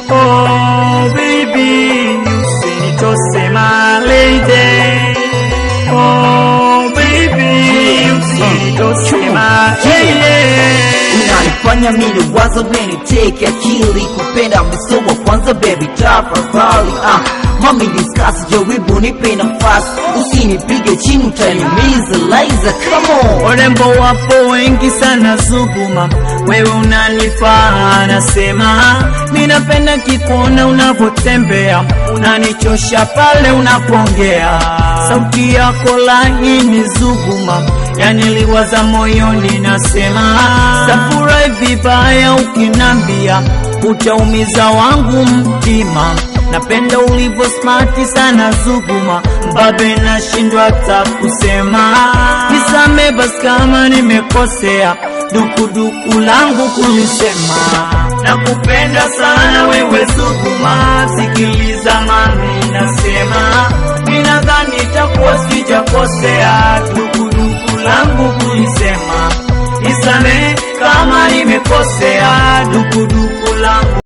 Oh baby, usinitose my lady. Oh baby, usinitose my lady. Unanifanya mimi wazo meniteke akili, kupenda msomo kwanza baby tafadhali. Mami discuss, jaribu nipe nafasi, usinipige chini utaniumiza Liza, come on. Warembo wapo wengi sana Zuguma, wewe unanifaa nasema. Ninapenda kikuona unavotembea, unanichosha pale unapongea. Sauti yako laini Zuguma, yaniliwaza moyoni nasema. Safura vibaya ukinambia, utaumiza wangu mtima. Napenda ulivyo smarti sana Zuguma, mbabe nashindwa hata kusema. Nisame basi kama nimekosea, dukuduku langu kulisema. Nakupenda sana wewe Zuguma, sikiliza mami nasema. Ninadhani itakuwa sijakosea, dukuduku langu kulisema. Nisame kama nimekosea, dukuduku langu